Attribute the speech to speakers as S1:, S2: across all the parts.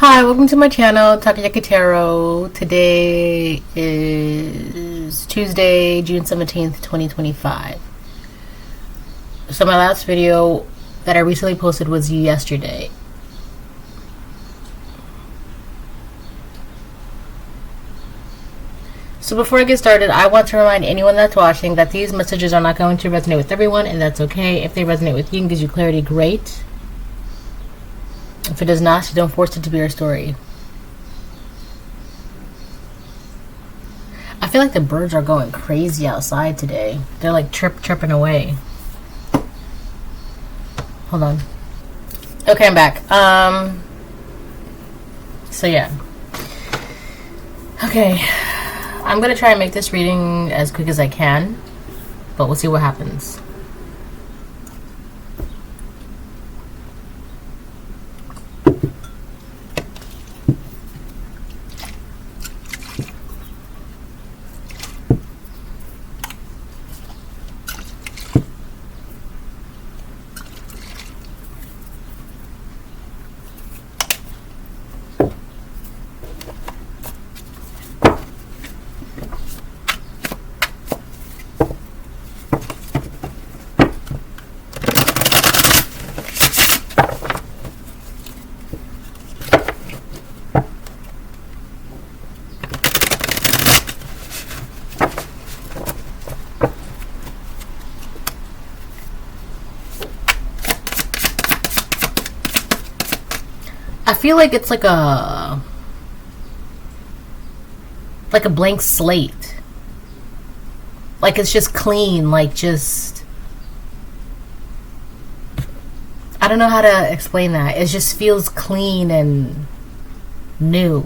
S1: Hi, welcome to my channel, Takayaki Tarot. Today is Tuesday, June 17th, 2025. So my last video that I recently posted was yesterday. So before I get started, I want to remind anyone that's watching that these messages are not going to resonate with everyone, and that's okay. If they resonate with you and gives you clarity, great. If it does not, don't force it to be your story. I feel like the birds are going crazy outside today. They're like chirping away. Hold on. Okay, I'm back. So yeah. Okay. I'm gonna try and make this reading as quick as I can, but we'll see what happens. I feel like it's like a blank slate. Like it's just clean, like just, I don't know how to explain that. It just feels clean and new.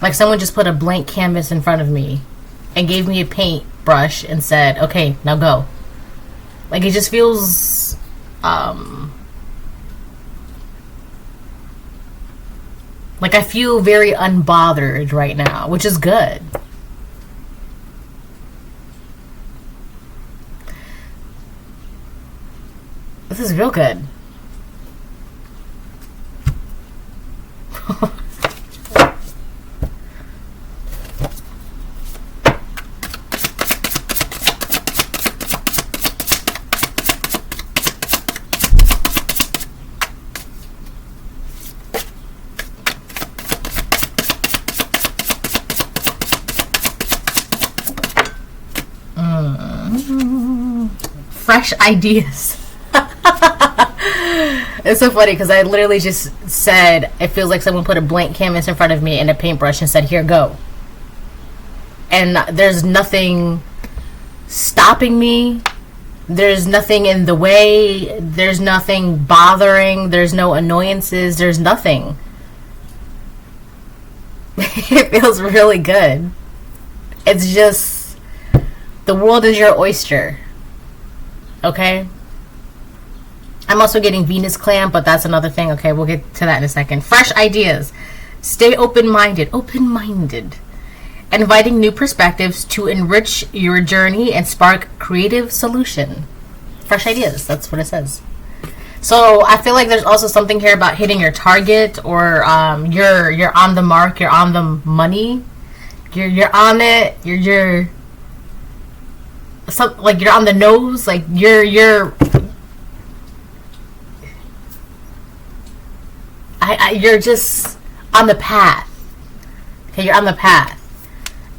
S1: Like someone just put a blank canvas in front of me and gave me a paintbrush and said, okay, now go. Like it just feels like I feel very unbothered right now, which is good. This is real good. Fresh ideas. It's so funny because I literally just said it feels like someone put a blank canvas in front of me and a paintbrush and said, here, go. And there's nothing stopping me. There's nothing in the way. There's nothing bothering. There's no annoyances. There's nothing. It feels really good. It's just, the world is your oyster. Okay? I'm also getting Venus clam, but that's another thing. Okay, we'll get to that in a second. Fresh ideas. Stay open-minded. Open-minded. Inviting new perspectives to enrich your journey and spark creative solution. Fresh ideas. That's what it says. So I feel like there's also something here about hitting your target, or you're on the mark. You're on the money. You're on it. You're like you're on the nose, like you're just on the path. Okay, you're on the path,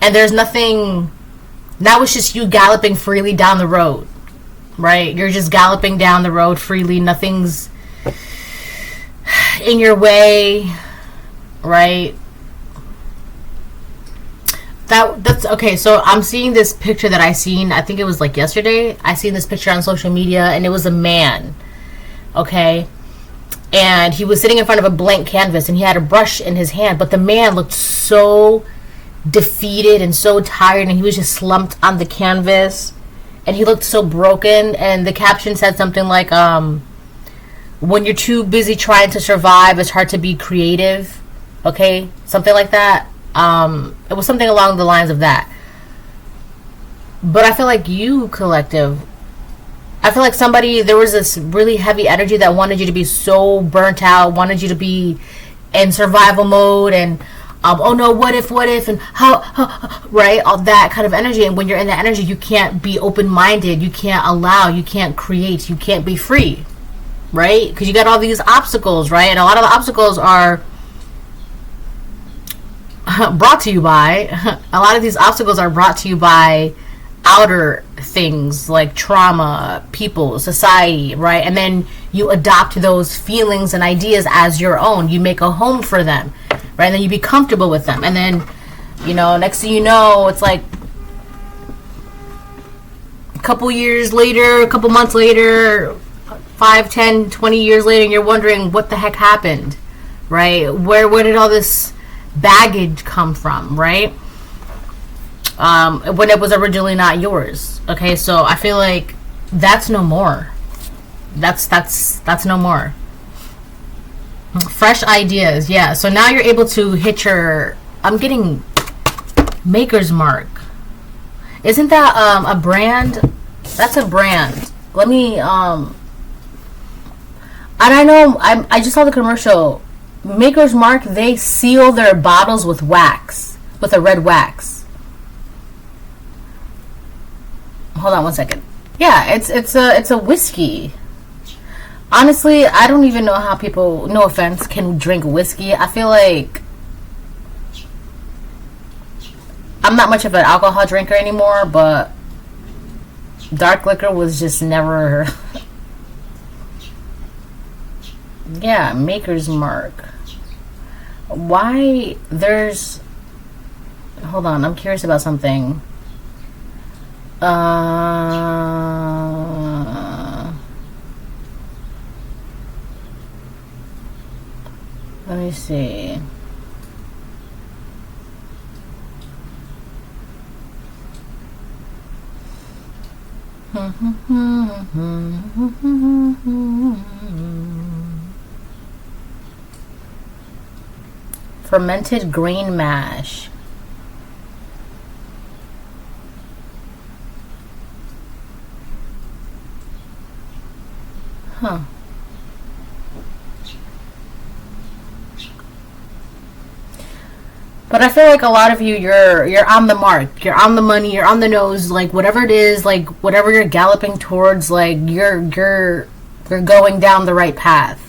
S1: and there's nothing. Now it's just you galloping freely down the road, right? You're just galloping down the road freely. Nothing's in your way, right? That's okay. So I'm seeing this picture that I seen, I think it was like yesterday. I seen this picture on social media, and it was a man, okay, and he was sitting in front of a blank canvas and he had a brush in his hand, but the man looked so defeated and so tired, and he was just slumped on the canvas and he looked so broken. And the caption said something like, when you're too busy trying to survive, it's hard to be creative. Okay, something like that. It was something along the lines of that. But I feel like you, collective, I feel like there was this really heavy energy that wanted you to be so burnt out, wanted you to be in survival mode, and oh no, what if, and how, right? All that kind of energy. And when you're in that energy, you can't be open-minded, you can't allow, you can't create, you can't be free, right? Because you got all these obstacles, right? And a lot of the obstacles are brought to you by, a lot of these obstacles are brought to you by outer things like trauma, people, society, right? And then you adopt those feelings and ideas as your own. You make a home for them, right? And then you be comfortable with them. And then, you know, next thing you know, it's like a couple years later, a couple months later, 5, 10, 20 years later, and you're wondering what the heck happened, right? Where did all this baggage come from, right? When it was originally not yours. Okay, so I feel like that's no more. That's no more. Fresh ideas, yeah. So now you're able to hit your, I'm getting Maker's Mark. Isn't that a brand? That's a brand. Let me and I know I just saw the commercial. Maker's Mark, they seal their bottles with wax, with a red wax. Hold on one second. Yeah, it's a whiskey. Honestly, I don't even know how people, no offense, can drink whiskey. I feel like I'm not much of an alcohol drinker anymore, but dark liquor was just never. Yeah, Maker's Mark. Why there's, hold on, I'm curious about something. Let me see. Fermented grain mash. Huh. But I feel like a lot of you, you're on the mark, you're on the money, you're on the nose, like whatever it is, like whatever you're galloping towards, like you're going down the right path,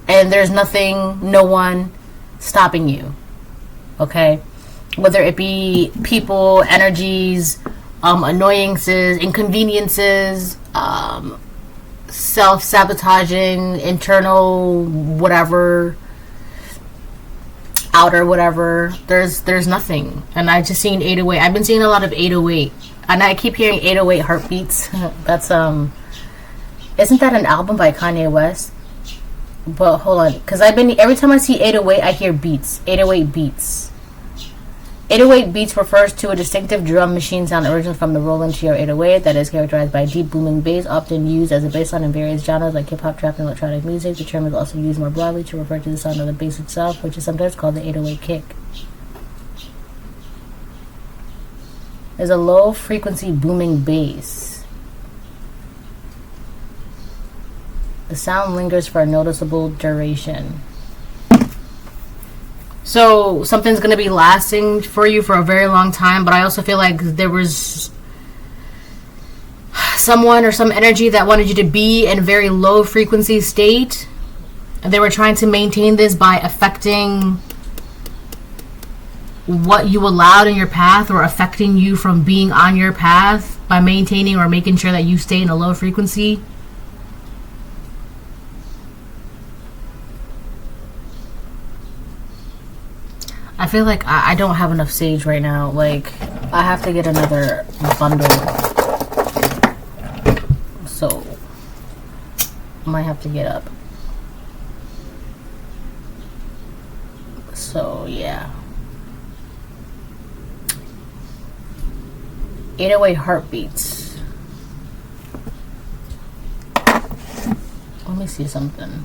S1: and there's nothing, no one stopping you. Okay, whether it be people, energies, annoyances, inconveniences, self-sabotaging, internal, whatever, outer, whatever. There's nothing. And I just seen 808. I've been seeing a lot of 808, and I keep hearing 808 heartbeats. That's isn't that an album by Kanye West? But hold on, because every time I see 808, I hear beats. 808 beats. 808 beats refers to a distinctive drum machine sound originally from the Roland Trio 808 that is characterized by deep booming bass, often used as a bass line in various genres like hip-hop, trap, and electronic music. The term is also used more broadly to refer to the sound of the bass itself, which is sometimes called the 808 kick. There's a low-frequency booming bass. The sound lingers for a noticeable duration. So something's going to be lasting for you for a very long time, but I also feel like there was someone or some energy that wanted you to be in a very low frequency state. And they were trying to maintain this by affecting what you allowed in your path, or affecting you from being on your path by maintaining or making sure that you stay in a low frequency. I feel like I don't have enough sage right now. Like, I have to get another bundle. So, I might have to get up. So, yeah. 808 heartbeats. Let me see something.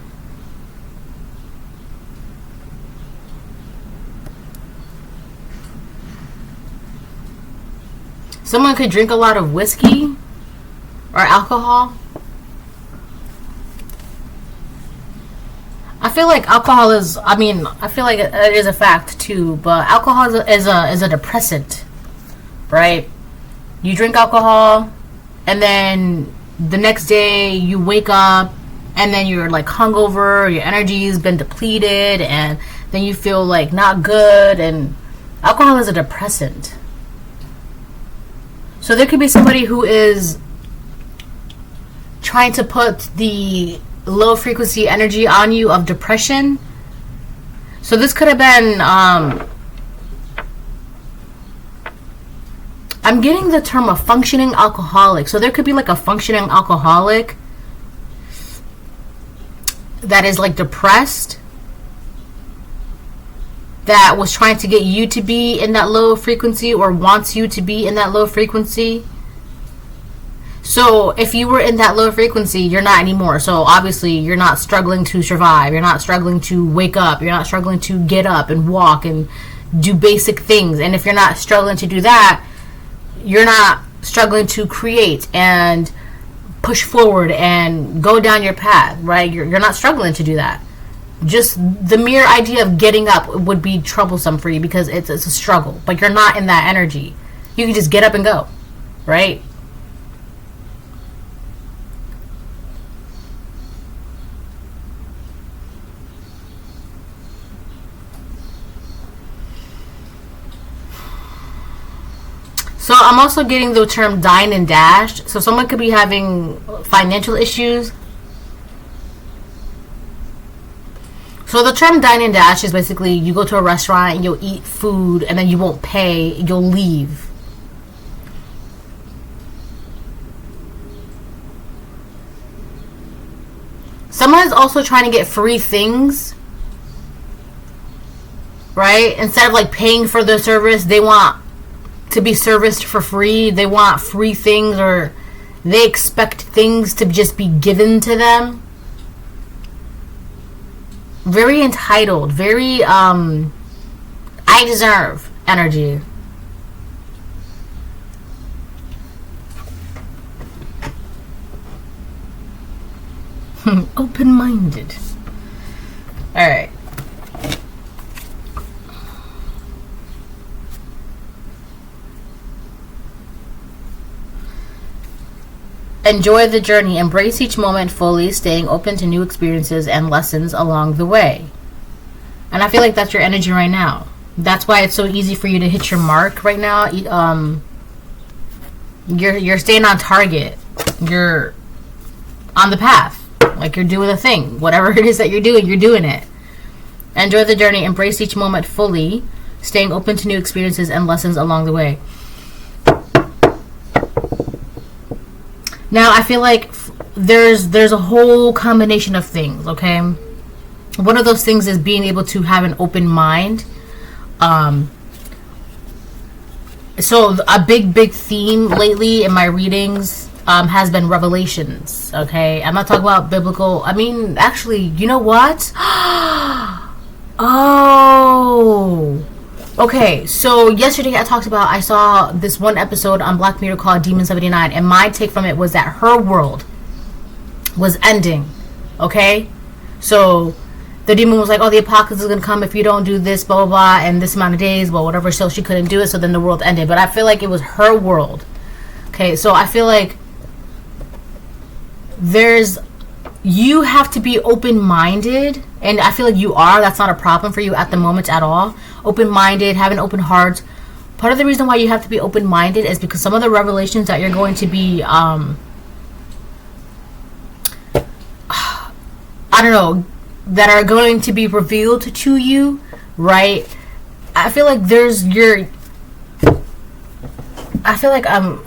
S1: Someone could drink a lot of whiskey or alcohol. I feel like alcohol is, I feel like it is a fact too, but alcohol is a depressant, right? You drink alcohol, and then the next day you wake up, and then you're like hungover, your energy has been depleted, and then you feel like not good, and alcohol is a depressant. So there could be somebody who is trying to put the low frequency energy on you of depression. So this could have been I'm getting the term of functioning alcoholic. So there could be like a functioning alcoholic that is like depressed, that was trying to get you to be in that low frequency, or wants you to be in that low frequency. So if you were in that low frequency, you're not anymore. So obviously you're not struggling to survive. You're not struggling to wake up. You're not struggling to get up and walk and do basic things. And if you're not struggling to do that, you're not struggling to create and push forward and go down your path, right? You're not struggling to do that. Just the mere idea of getting up would be troublesome for you because it's a struggle. But you're not in that energy. You can just get up and go, right? So I'm also getting the term dine and dash. So someone could be having financial issues. So the term dine and dash is basically you go to a restaurant and you'll eat food and then you won't pay, you'll leave. Someone is also trying to get free things, right? Instead of like paying for the service, they want to be serviced for free. They want free things, or they expect things to just be given to them. Very entitled, very I deserve energy. Open-minded. All right. Enjoy the journey. Embrace each moment fully, staying open to new experiences and lessons along the way. And I feel like that's your energy right now. That's why it's so easy for you to hit your mark right now. You're staying on target. You're on the path. Like you're doing a thing. Whatever it is that you're doing it. Enjoy the journey. Embrace each moment fully, staying open to new experiences and lessons along the way. Now, I feel like there's a whole combination of things, okay? One of those things is being able to have an open mind. So a big theme lately in my readings has been revelations, okay? I'm not talking about biblical. I mean, actually, you know what? Oh... Okay, so yesterday I saw this one episode on Black Mirror called Demon 79, and my take from it was that her world was ending, okay? So the demon was like, oh, the apocalypse is going to come if you don't do this, blah, blah, blah, and this amount of days, well, whatever, so she couldn't do it, so then the world ended. But I feel like it was her world, okay? So I feel like you have to be open-minded, and I feel like you are. That's not a problem for you at the moment at all. Open-minded, have an open heart. Part of the reason why you have to be open-minded is because some of the revelations that you're going to be, I don't know, that are going to be revealed to you, right? I feel like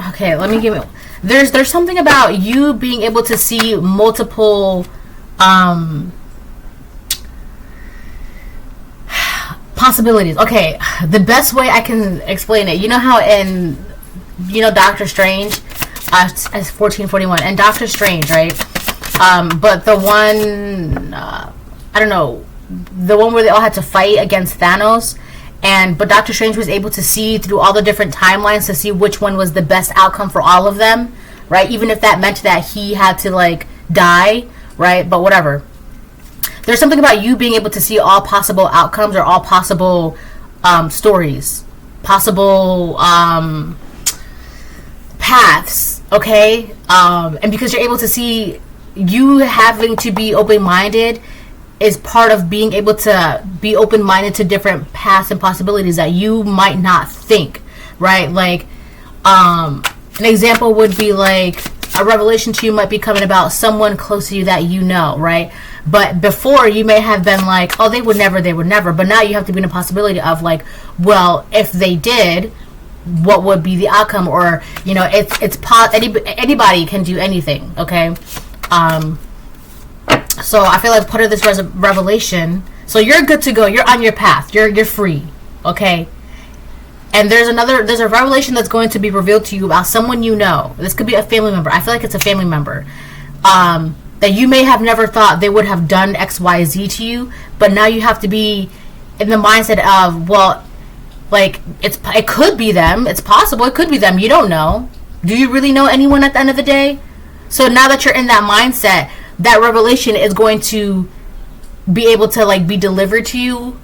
S1: okay, let me give it. There's something about you being able to see multiple possibilities. Okay, the best way I can explain it, you know how in Doctor Strange, as 1441 and Doctor Strange, right? But the one I don't know, the one where they all had to fight against Thanos, but Doctor Strange was able to see through all the different timelines to see which one was the best outcome for all of them, right? Even if that meant that he had to like die, right? But whatever. There's something about you being able to see all possible outcomes or all possible stories, possible paths, okay? And because you're able to see, you having to be open-minded is part of being able to be open-minded to different paths and possibilities that you might not think, right? Like, an example would be like, a revelation to you might be coming about someone close to you that you know, right? But before, you may have been like, oh, they would never. But now you have to be in a possibility of like, well, if they did, what would be the outcome? Or, you know, anybody can do anything, okay? So I feel like part of this revelation, so you're good to go. You're on your path. You're free, okay? And there's a revelation that's going to be revealed to you about someone you know. This could be a family member. I feel like it's a family member. That you may have never thought they would have done X, Y, Z to you, but now you have to be in the mindset of, well, like, it could be them. It's possible. It could be them. You don't know. Do you really know anyone at the end of the day? So now that you're in that mindset, that revelation is going to be able to, like, be delivered to you.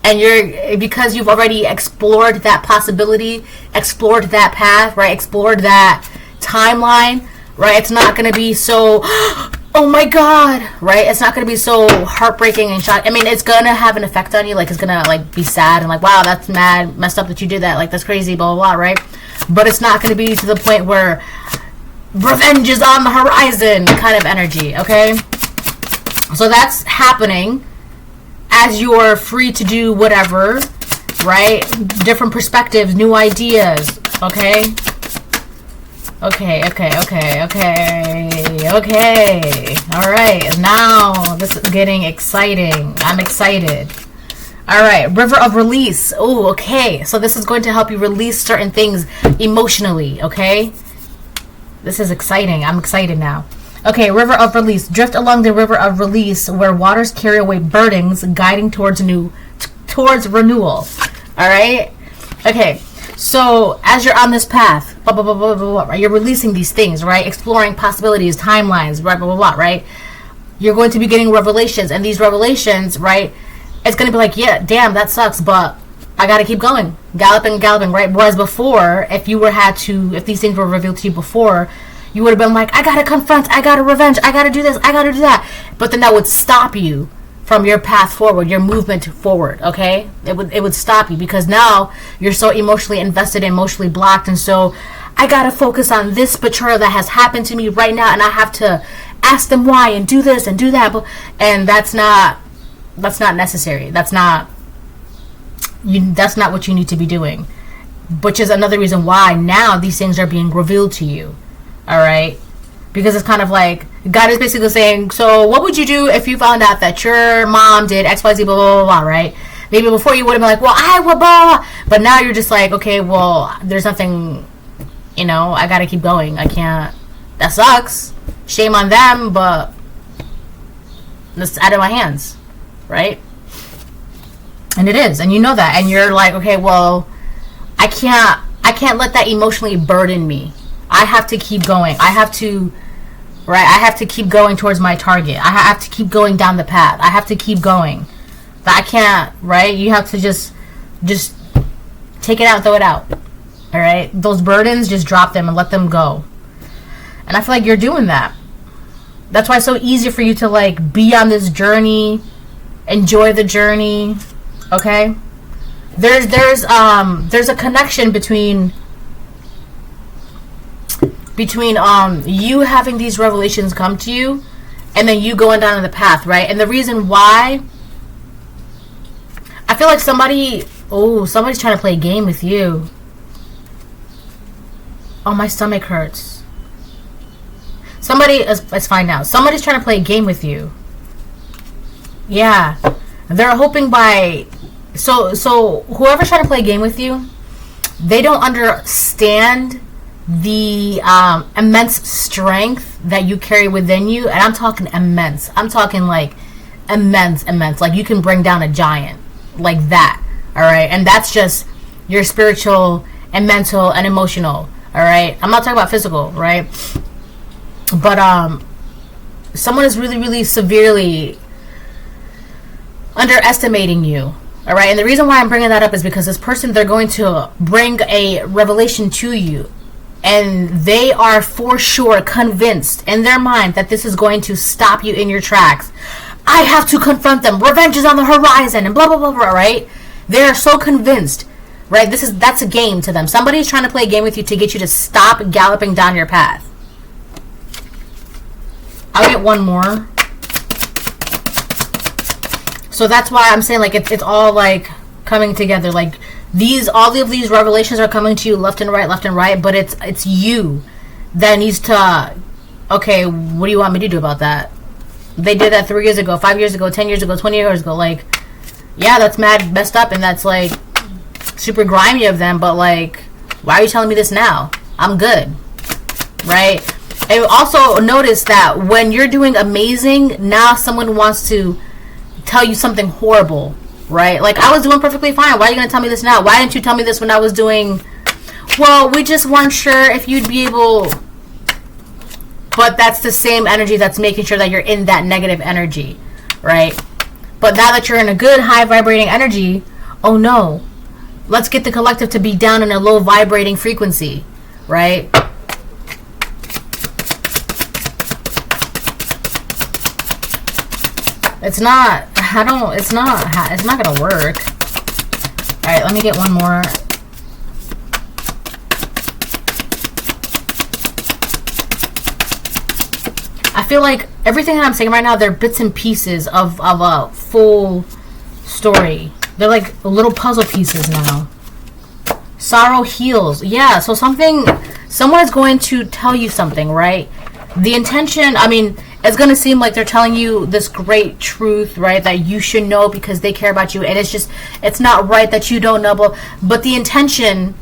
S1: And because you've already explored that possibility, explored that path, right? Explored that timeline, right? It's not going to be so, oh my God, right? It's not going to be so heartbreaking and shocking. I mean, it's going to have an effect on you. Like, it's going to, like, be sad and like, wow, that's messed up that you did that. Like, that's crazy, blah, blah, blah, right? But it's not going to be to the point where revenge is on the horizon kind of energy, okay? So that's happening as you're free to do whatever, right? Different perspectives, new ideas, okay? Okay. All right, now this is getting exciting. I'm excited. All right, River of Release. Oh, okay. So this is going to help you release certain things emotionally, okay? This is exciting. I'm excited now. Okay, River of Release. Drift along the River of Release where waters carry away burdens, guiding towards renewal. All right? Okay, so as you're on this path, blah, blah, blah, blah, blah, blah, right? You're releasing these things, right? Exploring possibilities, timelines, right, blah, blah, blah, right? You're going to be getting revelations, and these revelations, right, it's going to be like, yeah, damn, that sucks, but I got to keep going. Galloping, right? Whereas before, if these things were revealed to you before, you would have been like, I gotta confront, I gotta revenge, I gotta do this, I gotta do that. But then that would stop you from your path forward, your movement forward, okay? It would stop you because now you're so emotionally invested, emotionally blocked, and so I gotta focus on this betrayal that has happened to me right now, and I have to ask them why and do this and do that. And that's not necessary. That's not what you need to be doing. Which is another reason why now these things are being revealed to you. All right, because it's kind of like God is basically saying, so what would you do if you found out that your mom did X, Y, Z, blah, blah, blah, blah, right? Maybe before you would have been like, well, I will, blah, but now you're just like, okay, well, there's nothing, you know, I gotta keep going. I can't. That sucks. Shame on them, but it's out of my hands, right? And it is, and you know that, and you're like, okay, well, I can't let that emotionally burden me. I have to keep going. I have to keep going towards my target. I have to keep going down the path. I have to keep going. But I can't, right? You have to just take it out, throw it out. All right? Those burdens, just drop them and let them go. And I feel like you're doing that. That's why it's so easy for you to like be on this journey, enjoy the journey, okay? There's a connection between you having these revelations come to you and then you going down the path, right? And the reason why I feel like somebody's trying to play a game with you. Oh, my stomach hurts. Let's find out. Somebody's trying to play a game with you. Yeah. They're hoping so whoever's trying to play a game with you, they don't understand the immense strength that you carry within you. And I'm talking immense. I'm talking like immense. Like you can bring down a giant like that. All right. And that's just your spiritual and mental and emotional. All All right, I'm not talking about physical, right? But someone is really, really severely underestimating you. All right, and the reason why I'm bringing that up is because this person, they're going to bring a revelation to you, and they are for sure convinced in their mind that this is going to stop you in your tracks. I have to confront them. Revenge is on the horizon, and blah blah blah blah. Right? They are so convinced. Right? That's a game to them. Somebody's trying to play a game with you to get you to stop galloping down your path. I'll get one more. So that's why I'm saying, like, it's all like coming together. Like all of these revelations are coming to you left and right, but it's you that needs to, okay, what do you want me to do about that? They did that 3 years ago, 5 years ago, 10 years ago, 20 years ago. Like, yeah, that's mad messed up, and that's like super grimy of them, but like, why are you telling me this now? I'm good. Right? And also notice that when you're doing amazing, now someone wants to tell you something horrible, right? Like, I was doing perfectly fine. Why are you going to tell me this now? Why didn't you tell me this when I was doing, well, we just weren't sure if you'd be able. But that's the same energy that's making sure that you're in that negative energy, right? But now that you're in a good high vibrating energy, oh no, let's get the collective to be down in a low vibrating frequency, right? It's not gonna work. All right, let me get one more. I feel like everything that I'm saying right now, they're bits and pieces of a full story. They're like little puzzle pieces now. Sorrow heals. Yeah, so someone is going to tell you something, right? The intention, I mean, it's going to seem like they're telling you this great truth, right, that you should know because they care about you, and it's not right that you don't know, but the intention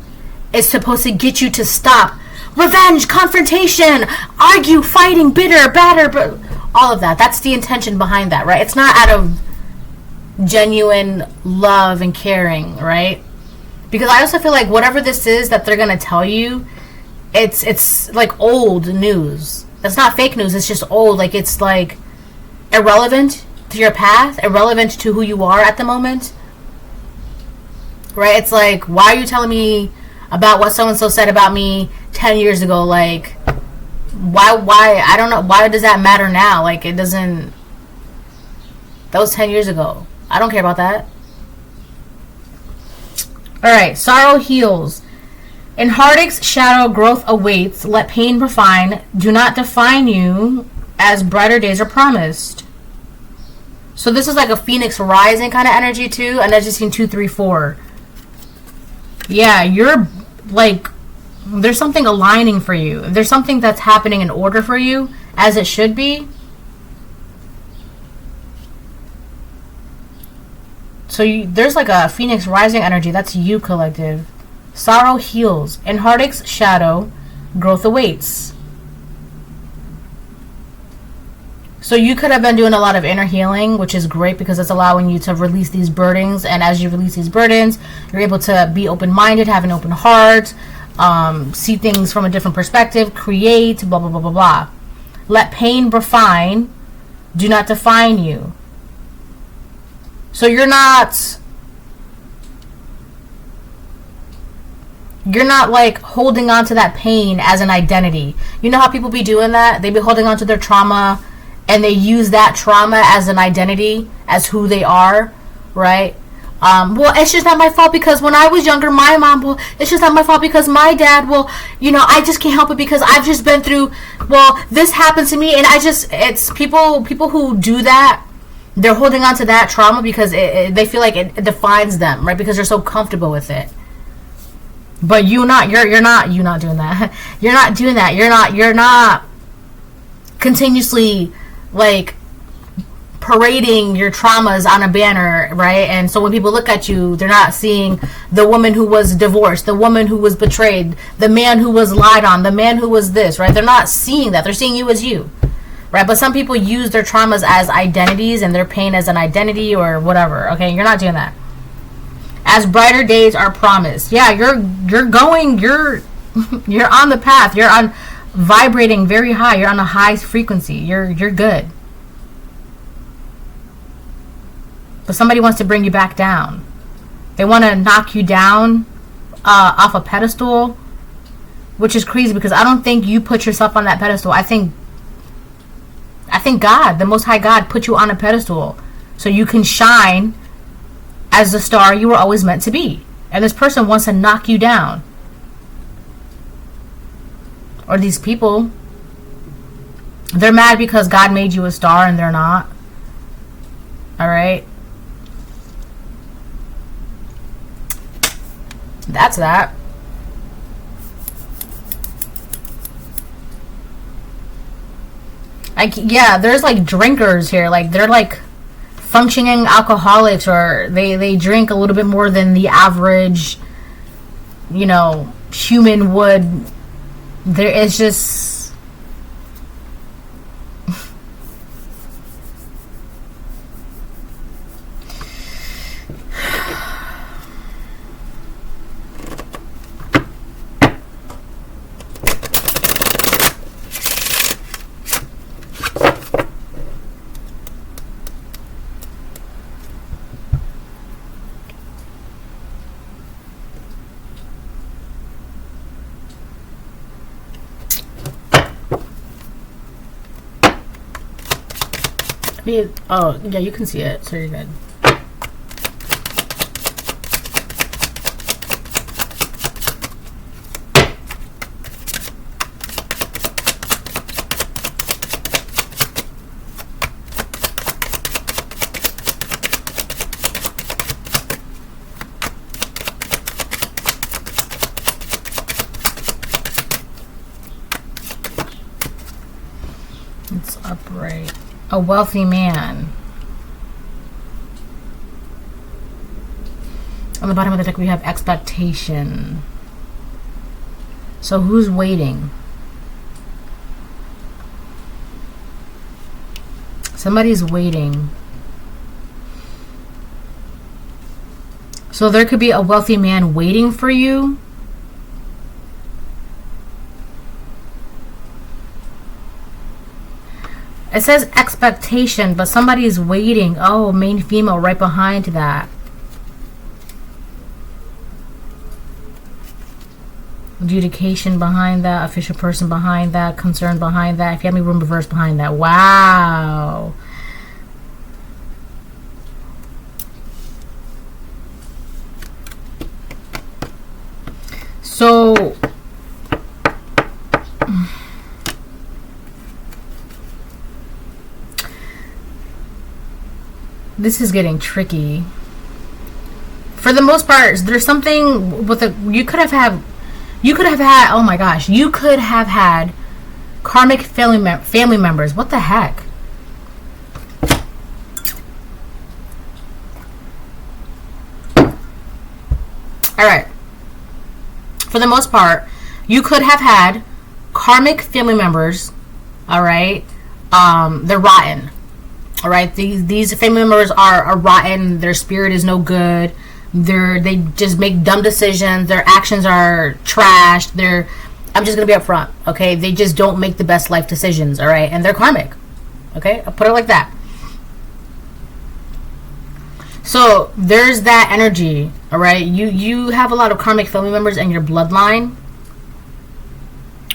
S1: is supposed to get you to stop. Revenge, confrontation, argue, fighting, bitter, batter, all of that. That's the intention behind that, right? It's not out of genuine love and caring, right? Because I also feel like whatever this is that they're going to tell you, it's like old news. It's not fake news, it's just old. Like, it's like irrelevant to your path, irrelevant to who you are at the moment, right? It's like, why are you telling me about what so-and-so said about me 10 years ago? Like, why I don't know, why does that matter now? Like, it doesn't, that was 10 years ago. I don't care about that. Alright, sorrow heals. In heartache's shadow, growth awaits. Let pain refine. Do not define you, as brighter days are promised. So this is like a phoenix rising kind of energy too. And I just seen 2, 3, 4. Yeah, you're like, there's something aligning for you. There's something that's happening in order for you, as it should be. So there's like a phoenix rising energy. That's you, collective. Sorrow heals. In heartache's shadow, growth awaits. So you could have been doing a lot of inner healing, which is great because it's allowing you to release these burdens. And as you release these burdens, you're able to be open-minded, have an open heart, see things from a different perspective, create, blah, blah, blah, blah, blah. Let pain refine. Do not define you. So you're not like holding on to that pain as an identity. You know how people be doing that? They be holding on to their trauma and they use that trauma as an identity, as who they are, right? Well, it's just not my fault because when I was younger, my mom, well, it's just not my fault because my dad, well, you know, I just can't help it because I've just been through, well, this happened to me, and it's people who do that, they're holding on to that trauma because they feel like it defines them, right? Because they're so comfortable with it. But you're not doing that. You're not doing that. You're not continuously like parading your traumas on a banner, right? And so when people look at you, they're not seeing the woman who was divorced, the woman who was betrayed, the man who was lied on, the man who was this, right? They're not seeing that. They're seeing you as you, right? But some people use their traumas as identities and their pain as an identity or whatever. Okay, you're not doing that. As brighter days are promised. Yeah, you're You're on the path. You're on vibrating very high. You're on a high frequency. You're good. But somebody wants to bring you back down. They want to knock you down off a pedestal, which is crazy because I don't think you put yourself on that pedestal. I think God, the Most High God, put you on a pedestal so you can shine as the star you were always meant to be. And this person wants to knock you down. Or these people, they're mad because God made you a star and they're not. Alright? That's that. Like, yeah, there's like drinkers here. Like, they're like functioning alcoholics, or they drink a little bit more than the average, you know, human would. There is just oh, yeah, you can see it, so you're good. It's upright. A wealthy man. On the bottom of the deck we have expectation. So who's waiting? Somebody's waiting. So there could be a wealthy man waiting for you. It says expectation, but somebody is waiting. Oh, main female right behind that. Adjudication behind that. Official person behind that. Concern behind that. If you have any room reverse behind that. Wow. So this is getting tricky. For the most part, there's something with you could have had, oh my gosh, you could have had karmic family members. What the heck? Alright. For the most part, you could have had karmic family members, alright? They're rotten. Alright, these family members are rotten. Their spirit is no good. They just make dumb decisions. Their actions are trashed. I'm just gonna be upfront, okay? They just don't make the best life decisions, alright? And they're karmic. Okay? I'll put it like that. So there's that energy, alright? You have a lot of karmic family members in your bloodline,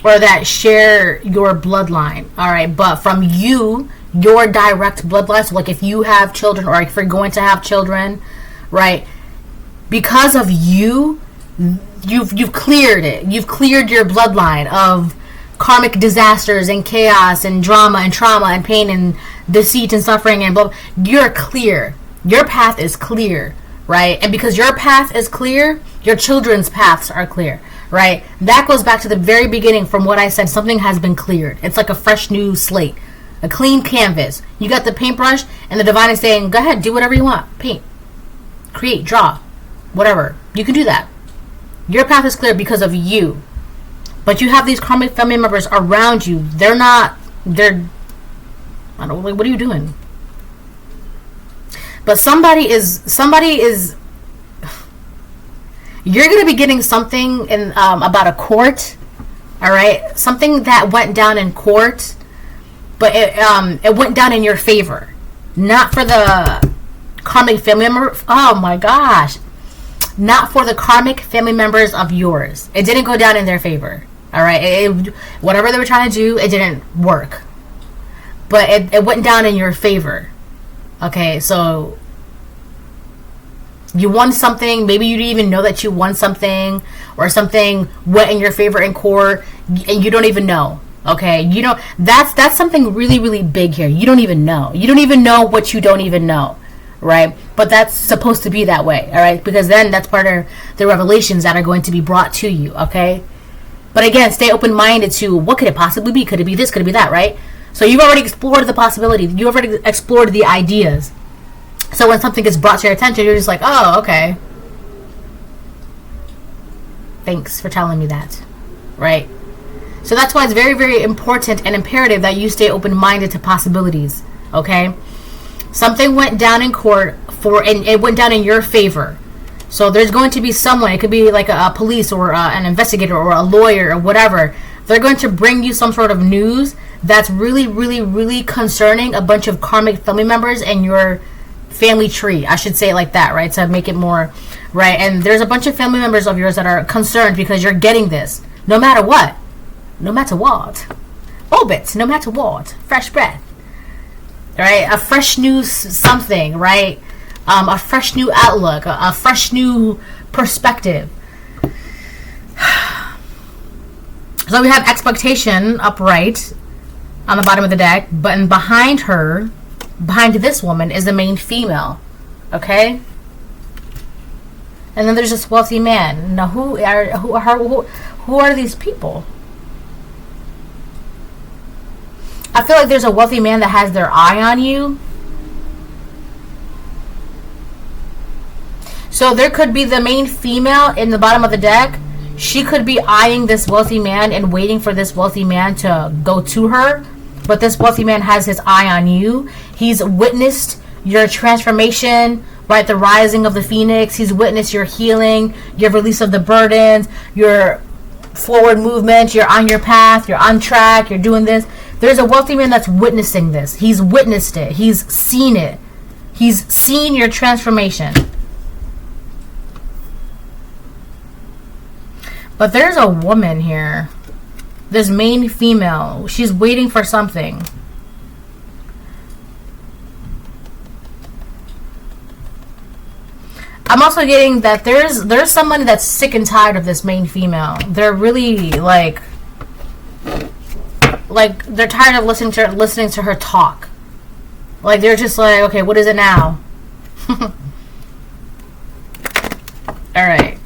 S1: or that share your bloodline, alright? But from your direct bloodline, so like if you have children, or if you're going to have children, right? Because of you've cleared it. You've cleared your bloodline of karmic disasters and chaos and drama and trauma and pain and deceit and suffering and blah, blah. You're clear. Your path is clear, right? And because your path is clear, your children's paths are clear, right? That goes back to the very beginning from what I said. Something has been cleared. It's like a fresh new slate. A clean canvas. You got the paintbrush, and the divine is saying, go ahead, do whatever you want. Paint. Create. Draw. Whatever. You can do that. Your path is clear because of you. But you have these karmic family members around you. I don't know, what are you doing? But somebody is You're going to be getting something in about a court, all right? Something that went down in court, but it went down in your favor. Not for the karmic family member. Oh my gosh. Not for the karmic family members of yours. It didn't go down in their favor. All right? Whatever they were trying to do, it didn't work. But it went down in your favor. Okay, so you won something. Maybe you didn't even know that you won something, or something went in your favor in court, and you don't even know. Okay, you know, that's something really, really big here. You don't even know. You don't even know what you don't even know, right? But that's supposed to be that way, all right? Because then that's part of the revelations that are going to be brought to you, okay? But again, stay open-minded to what could it possibly be? Could it be this? Could it be that, right? So you've already explored the possibility. You've already explored the ideas. So when something gets brought to your attention, you're just like, oh, okay. Thanks for telling me that, right? So that's why it's very, very important and imperative that you stay open-minded to possibilities, okay? Something went down in court and it went down in your favor. So there's going to be someone, it could be like a police or an investigator or a lawyer or whatever. They're going to bring you some sort of news that's really, really, really concerning a bunch of karmic family members and your family tree. I should say it like that, right? To make it more, right? And there's a bunch of family members of yours that are concerned because you're getting this. No matter what. No matter what. Orbit, no matter what. Fresh breath. Right? A fresh new something, right? A fresh new outlook. A fresh new perspective. So we have expectation upright on the bottom of the deck. But behind her, behind this woman, is the main female. Okay? And then there's this wealthy man. Now who are these people? I feel like there's a wealthy man that has their eye on you. So there could be the main female in the bottom of the deck. She could be eyeing this wealthy man and waiting for this wealthy man to go to her. But this wealthy man has his eye on you. He's witnessed your transformation, right? The rising of the phoenix. He's witnessed your healing, your release of the burdens, your forward movement. You're on your path. You're on track. You're doing this. There's a wealthy man that's witnessing this. He's witnessed it. He's seen it. He's seen your transformation. But there's a woman here. This main female. She's waiting for something. I'm also getting that there's someone that's sick and tired of this main female. They're really like they're tired of listening to her talk. Like they're just like, okay, what is it now? All right.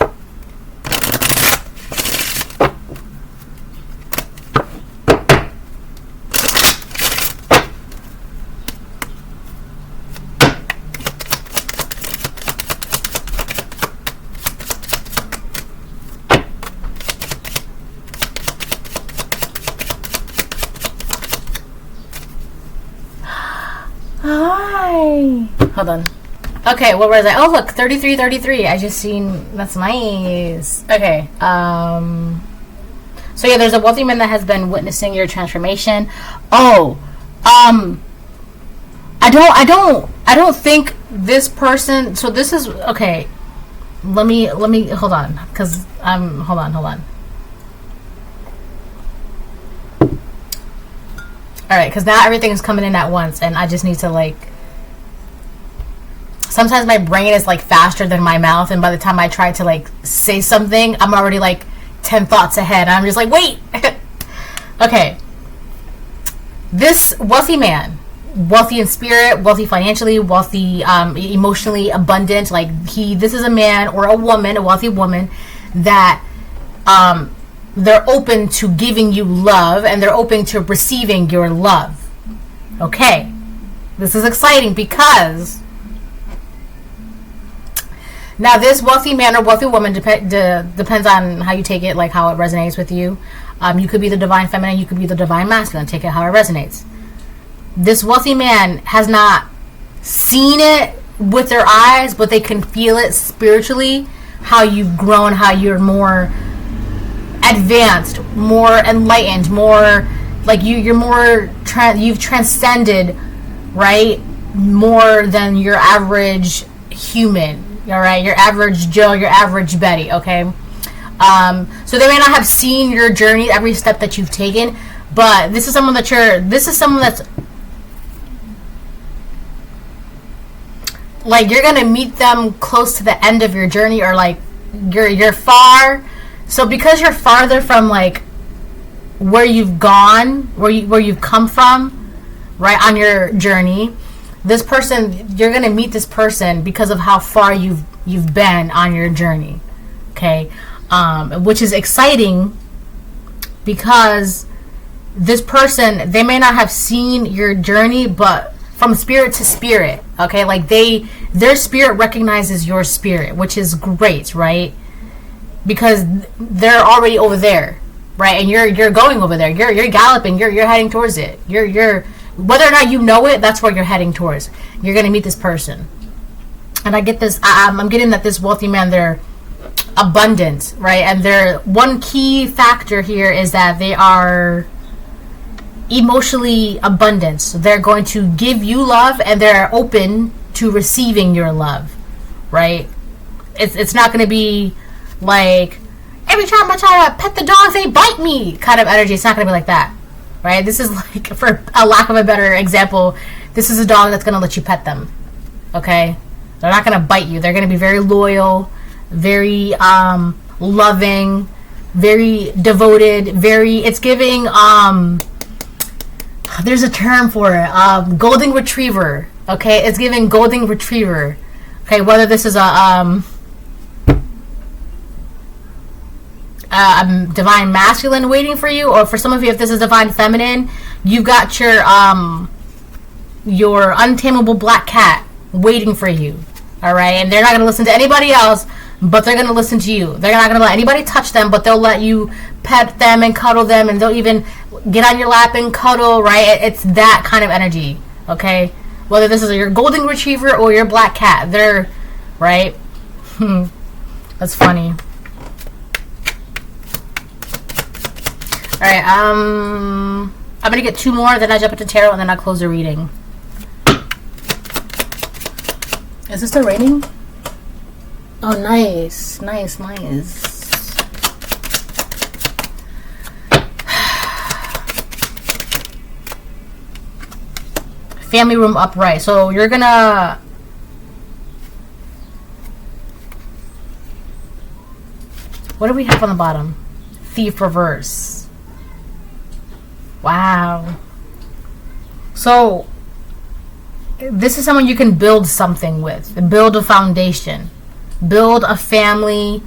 S1: Hi. Hold on. Okay, what was I? Oh, look, 3333. I just seen. That's nice. Okay. So yeah, there's a wealthy man that has been witnessing your transformation. Oh, I don't think this person. So this is okay. Let me hold on, because hold on. Alright, because now everything is coming in at once, and I just need to, like... Sometimes my brain is, like, faster than my mouth, and by the time I try to, like, say something, I'm already, like, 10 thoughts ahead. I'm just like, wait! Okay. This wealthy man, wealthy in spirit, wealthy financially, wealthy emotionally abundant, like, this is a man or a woman, a wealthy woman, that... they're open to giving you love, and they're open to receiving your love. Okay. This is exciting because now this wealthy man or wealthy woman depends on how you take it, like how it resonates with you. You could be the divine feminine, you could be the divine masculine. Take it how it resonates. This wealthy man has not seen it with their eyes, but they can feel it spiritually how you've grown, how you're more advanced, more enlightened, more like you're more you've transcended, right? More than your average human, all right? Your average Joe, your average Betty, okay? So they may not have seen your journey, every step that you've taken, but this is someone that's like, you're gonna meet them close to the end of your journey, or like you're far. So because you're farther from like where you've gone, where you've come from, right, on your journey, this person, you're gonna meet this person because of how far you've been on your journey, okay? Which is exciting, because this person, they may not have seen your journey, but from spirit to spirit, okay, like their spirit recognizes your spirit, which is great, right? Because they're already over there, right? And you're going over there. You're galloping. You're heading towards it. You're whether or not you know it, that's where you're heading towards. You're gonna meet this person, and I get this. I'm getting that this wealthy man, they're abundant, right? And their one key factor here is that they are emotionally abundant. So they're going to give you love, and they're open to receiving your love, right? It's not going to be like, every time I try to pet the dogs, they bite me kind of energy. It's not going to be like that, right? This is like, for a lack of a better example, this is a dog that's going to let you pet them, okay? They're not going to bite you. They're going to be very loyal, very loving, very devoted, it's giving there's a term for it, golden retriever, okay? It's giving golden retriever, okay? Whether this is a divine masculine waiting for you, or for some of you, if this is divine feminine, you've got your untamable black cat waiting for you, all right? And they're not going to listen to anybody else, but they're going to listen to you. They're not going to let anybody touch them, but they'll let you pet them and cuddle them, and they'll even get on your lap and cuddle, right? It's that kind of energy, okay? Whether this is your golden retriever or your black cat, they're, right? That's funny. All right, I'm going to get two more, then I jump into tarot, and then I'll close the reading. Is this still raining? Oh, nice. Nice. Family room upright. So you're gonna... What do we have on the bottom? Thief reverse. Wow. So this is someone you can build something with. Build a foundation. Build a family.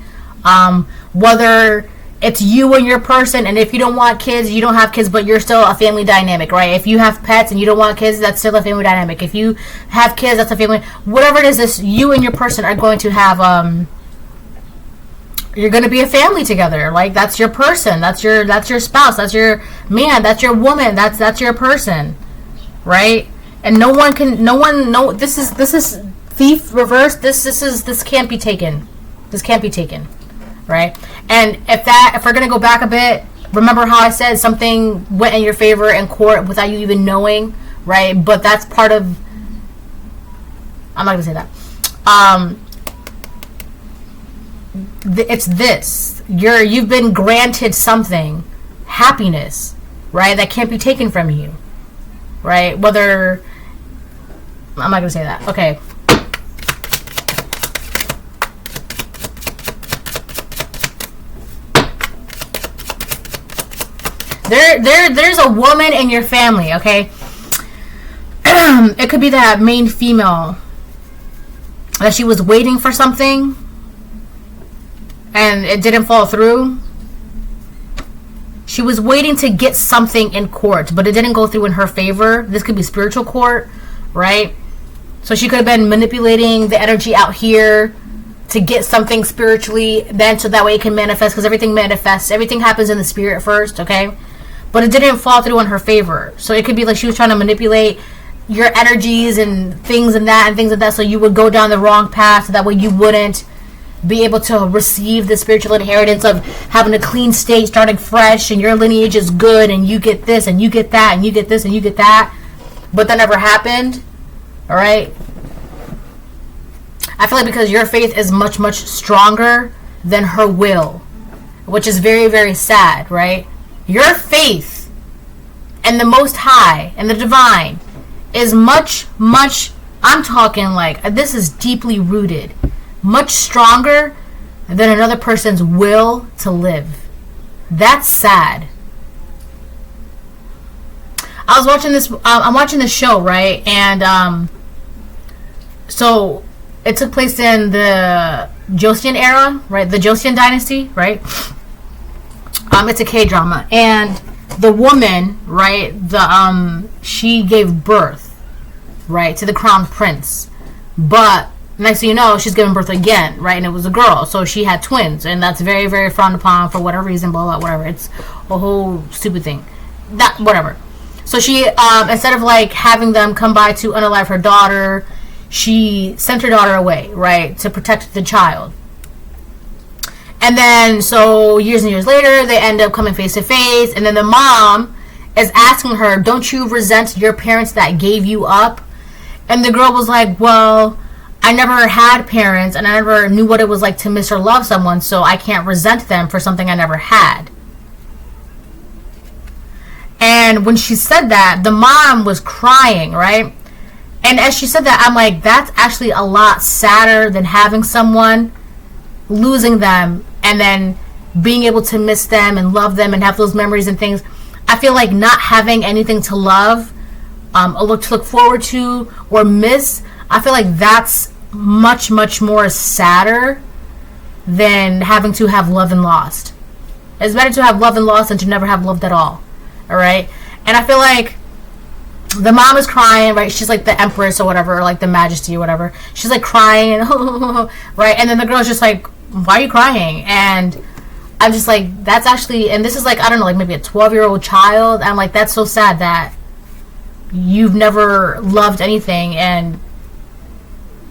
S1: Whether it's you and your person, and if you don't want kids, you don't have kids, but you're still a family dynamic, right? If you have pets and you don't want kids, that's still a family dynamic. If you have kids, that's a family. Whatever it is, this you and your person are going to have. You're going to be a family together. Like, that's your person. That's your spouse. That's your man. That's your woman. That's your person, right? And no one. This is thief reverse. This can't be taken. This can't be taken, right? And if we're gonna go back a bit, remember how I said something went in your favor in court without you even knowing, right? But that's part of. I'm not gonna say that. It's this. You've been granted something, happiness, right? That can't be taken from you, right? Whether. I'm not gonna say that. Okay. There's a woman in your family, okay? It could be that main female that she was waiting for something and it didn't fall through. She was waiting to get something in court, but it didn't go through in her favor. This could be spiritual court, right? So she could have been manipulating the energy out here to get something spiritually, then so that way it can manifest, because everything manifests. Everything happens in the spirit first, okay? But it didn't fall through in her favor. So it could be like she was trying to manipulate your energies and things and that, so you would go down the wrong path, so that way you wouldn't be able to receive the spiritual inheritance of having a clean state, starting fresh, and your lineage is good, and you get this, and you get that, and you get this, and you get that, but that never happened, all right? I feel like because your faith is much, much stronger than her will, which is very, very sad, right? Your faith in the Most High and the Divine is much, much, I'm talking like, this is deeply rooted, much stronger than another person's will to live. That's sad. I was watching this, I'm watching this show, right? And so it took place in the Joseon era, right? The Joseon dynasty, right? It's a K-drama. And the woman, right, she gave birth, right, to the crown prince. But next thing you know, she's giving birth again, right? And it was a girl, so she had twins, and that's very, very frowned upon for whatever reason, blah, blah, whatever. It's a whole stupid thing. That, whatever. So she, instead of like having them come by to unalive her daughter, she sent her daughter away, right, to protect the child. And then, so years and years later, they end up coming face to face, and then the mom is asking her, don't you resent your parents that gave you up? And the girl was like, well, I never had parents, and I never knew what it was like to miss or love someone, so I can't resent them for something I never had. And when she said that, the mom was crying, right? And as she said that, I'm like, that's actually a lot sadder than having someone, losing them, and then being able to miss them and love them and have those memories and things. I feel like not having anything to love, to look forward to, or miss, I feel like that's much, much more sadder than having to have loved and lost. It's better to have loved and lost than to never have loved at all. Alright? And I feel like the mom is crying, right? She's like the empress or whatever, or like the majesty or whatever. She's like crying, and right? And then the girl's just like, why are you crying? And I'm just like, that's actually, and this is like, I don't know, like maybe a 12-year-old child. I'm like, that's so sad that you've never loved anything and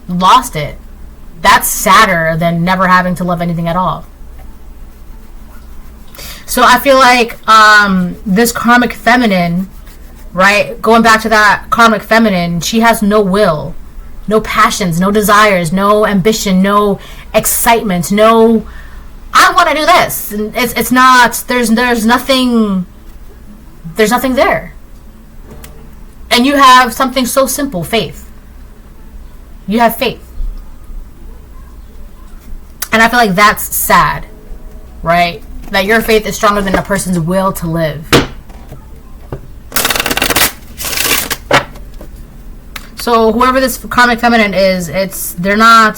S1: lost it. That's sadder than never having to love anything at all. So I feel like this karmic feminine, right, going back to that karmic feminine, she has no will, no passions, no desires, no ambition, no excitement, no, I want to do this. It's not, there's nothing there. And you have something so simple, faith. You have faith. And I feel like that's sad, right? That your faith is stronger than a person's will to live. So whoever this karmic feminine is, they're not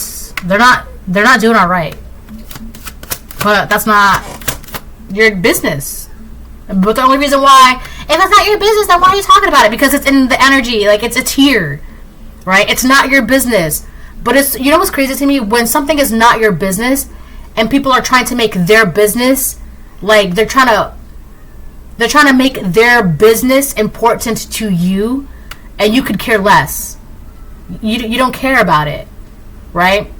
S1: doing all right. But that's not your business. But the only reason why, if it's not your business, then why are you talking about it? Because it's in the energy, like it's here, right? It's not your business. But it's, you know what's crazy to me? When something is not your business, and people are trying to make their business, like they're trying to make their business important to you, and you could care less. You don't care about it, right?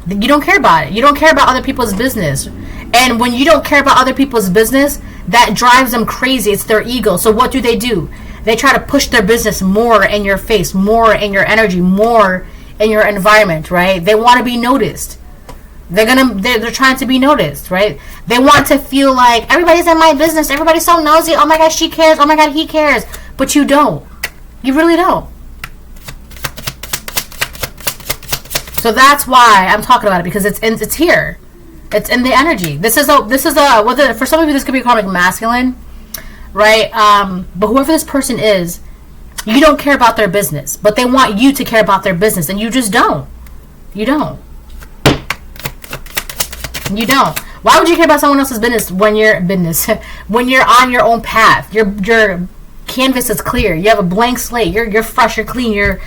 S1: You don't care about it. You don't care about other people's business. And when you don't care about other people's business, that drives them crazy. It's their ego. So what do? They try to push their business more in your face, more in your energy, more in your environment, right? They want to be noticed. They're trying to be noticed, right? They want to feel like everybody's in my business. Everybody's so nosy. Oh my God, she cares. Oh my God, he cares. But you don't. You really don't. So that's why I'm talking about it, because it's here. It's in the energy. This is a whether for some of you this could be karmic masculine, right? But whoever this person is, you don't care about their business, but they want you to care about their business, and you just don't. You don't. You don't. Why would you care about someone else's business when you're on your own path? Your canvas is clear. You have a blank slate. You're fresh. You're clean. You're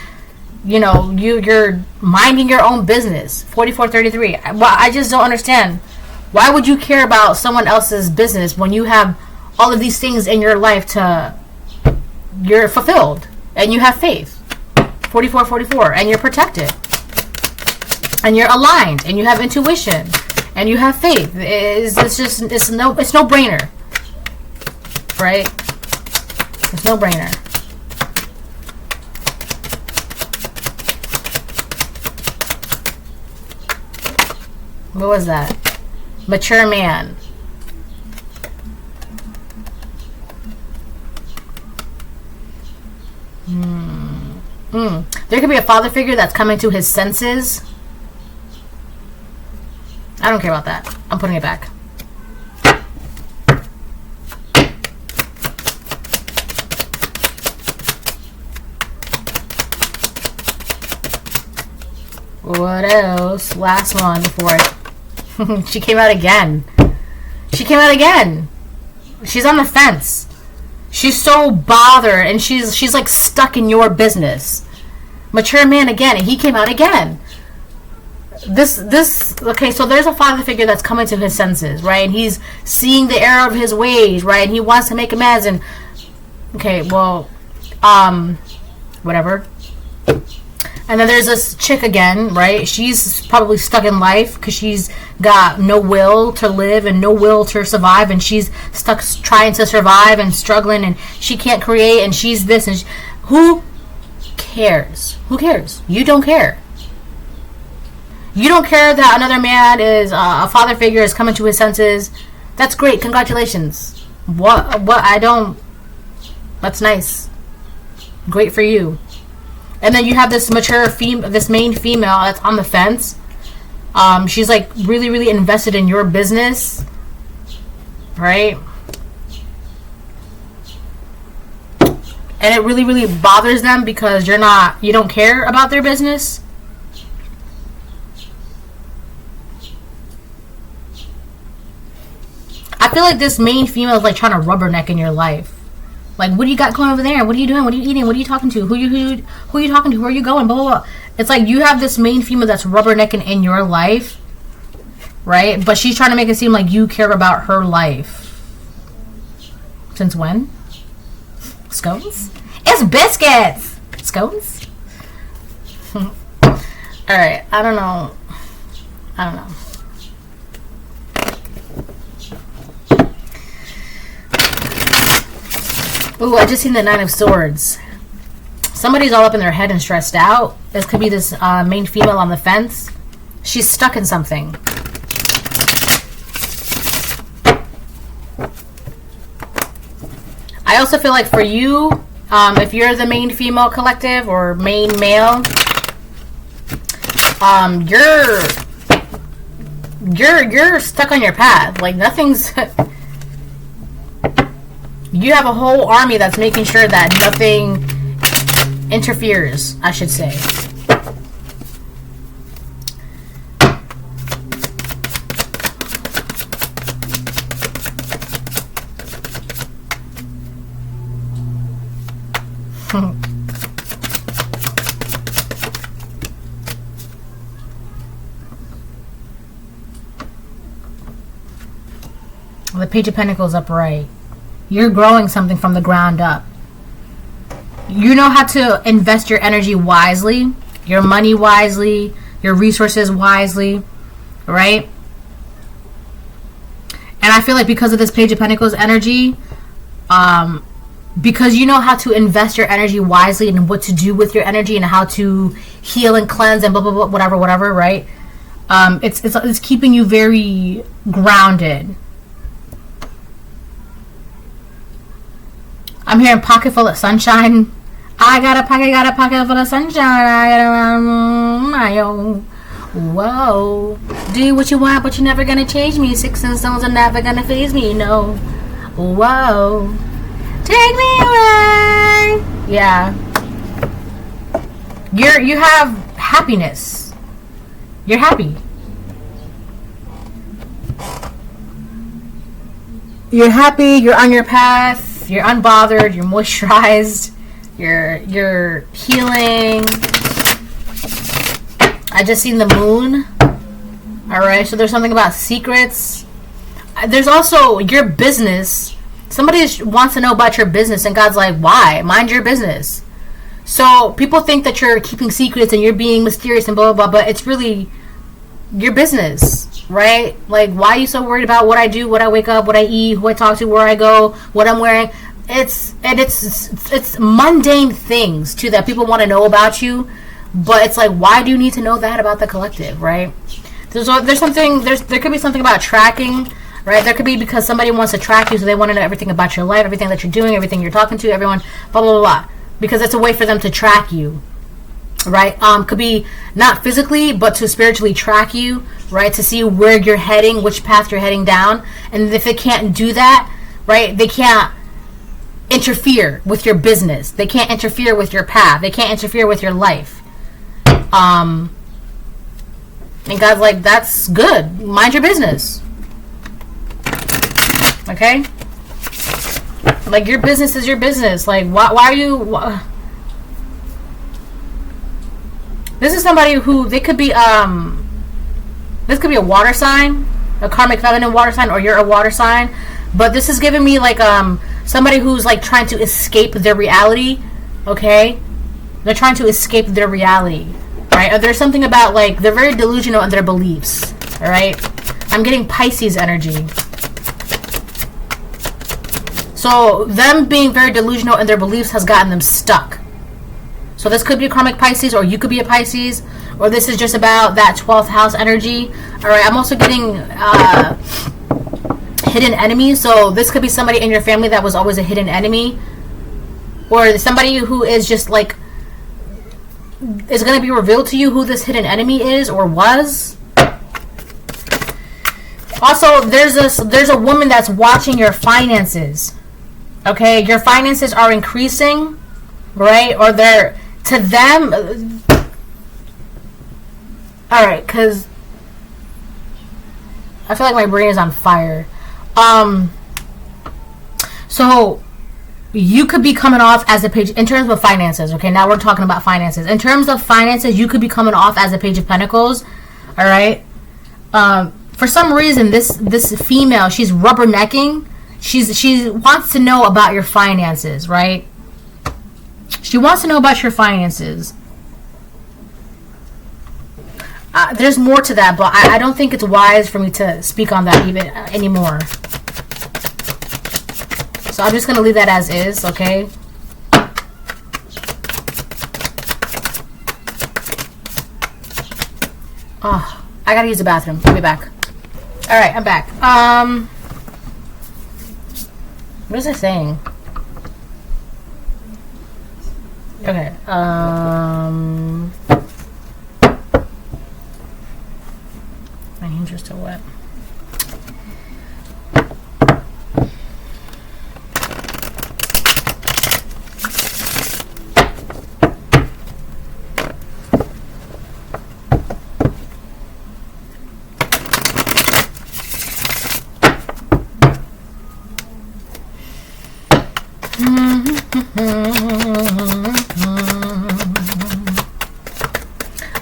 S1: minding your own business. 4433. Well, I just don't understand. Why would you care about someone else's business when you have all of these things in your life you're fulfilled and you have faith? 4444, and you're protected. and you're aligned, and you have intuition, and you have faith. It's no brainer, right? It's no brainer. What was that? Mature man. There could be a father figure that's coming to his senses. I don't care about that. I'm putting it back. What else? Last one before she came out again. She came out again. She's on the fence. She's so bothered, and she's like stuck in your business. Mature man again, and he came out again. Okay, so there's a father figure that's coming to his senses, right? And he's seeing the error of his ways, right? And he wants to make amends. And okay, well, whatever. And then there's this chick again, right? She's probably stuck in life because she's got no will to live and no will to survive, and she's stuck trying to survive and struggling, and she can't create, and she's this, and who cares? Who cares? You don't care. You don't care that another man is a father figure is coming to his senses. That's great. Congratulations. What I don't. That's nice. Great for you. And then you have this mature this main female that's on the fence. She's like really, really invested in your business, right? And it really, really bothers them because you don't care about their business. I feel like this main female is like trying to rubberneck in your life. Like, what do you got going over there? What are you doing? What are you eating? What are you talking to? Who are you talking to? Where are you going? Blah, blah, blah. It's like you have this main female that's rubbernecking in your life, right? But she's trying to make it seem like you care about her life. Since when? Scones? It's biscuits! Scones? Alright, I don't know. Ooh, I just seen the 9 of Swords. Somebody's all up in their head and stressed out. This could be this main female on the fence. She's stuck in something. I also feel like for you, if you're the main female collective or main male, you're stuck on your path. Like nothing's. You have a whole army that's making sure that nothing interferes, I should say. The Page of Pentacles upright. You're growing something from the ground up. You know how to invest your energy wisely, your money wisely, your resources wisely, right? And I feel like because of this Page of Pentacles energy, because you know how to invest your energy wisely and what to do with your energy and how to heal and cleanse and blah, blah, blah, whatever, right? It's keeping you very grounded. I'm hearing pocket full of sunshine. I got a pocket full of sunshine. I got my own. Whoa. Do what you want, but you're never gonna change me. 6 and stones are never gonna faze me, no. Whoa. Take me away. Yeah. You have happiness. You're happy. You're happy, you're on your path. You're unbothered, you're moisturized, you're healing. I just seen the moon. Alright, so there's something about secrets. There's also your business. Somebody wants to know about your business, and God's like, why? Mind your business. So people think that you're keeping secrets and you're being mysterious and blah, blah, blah, but it's really your business, right? Like, why are you so worried about what I do, what I wake up, what I eat, who I talk to, where I go, what I'm wearing? It's mundane things too that people want to know about you, but it's like, why do you need to know that about the collective, right? There could be something about tracking, right? There could be because somebody wants to track you, so they want to know everything about your life, everything that you're doing, everything you're talking to, everyone, blah, blah, blah, blah. Because it's a way for them to track you, right? Could be not physically, but to spiritually track you, right? To see where you're heading, which path you're heading down. And if they can't do that, right, they can't interfere with your business. They can't interfere with your path. They can't interfere with your life. And God's like, that's good. Mind your business. Okay? Like, your business is your business. Like, why are you... This is somebody who... They could be, this could be a water sign. A karmic feminine water sign. Or you're a water sign. But this is giving me, like, somebody who's, like, trying to escape their reality. Okay? They're trying to escape their reality. Right? Or there's something about, like... They're very delusional in their beliefs. Alright? I'm getting Pisces energy. So, them being very delusional in their beliefs has gotten them stuck. So, this could be a karmic Pisces, or you could be a Pisces, or this is just about that 12th house energy. Alright, I'm also getting hidden enemies. So, this could be somebody in your family that was always a hidden enemy. Or somebody who is just like, is going to be revealed to you who this hidden enemy is or was. Also, there's a woman that's watching your finances. Okay, your finances are increasing, right? Or they're, to them, alright, because I feel like my brain is on fire. So, you could be coming off as a page, in terms of finances, okay, now we're talking about finances. In terms of finances, you could be coming off as a Page of Pentacles, alright? For some reason, this female, she's rubbernecking. She wants to know about your finances, right? She wants to know about your finances. There's more to that, but I don't think it's wise for me to speak on that even anymore. So I'm just going to leave that as is, okay? Oh, I got to use the bathroom. I'll be back. Alright, I'm back. What is it saying? Okay, my hands are still wet.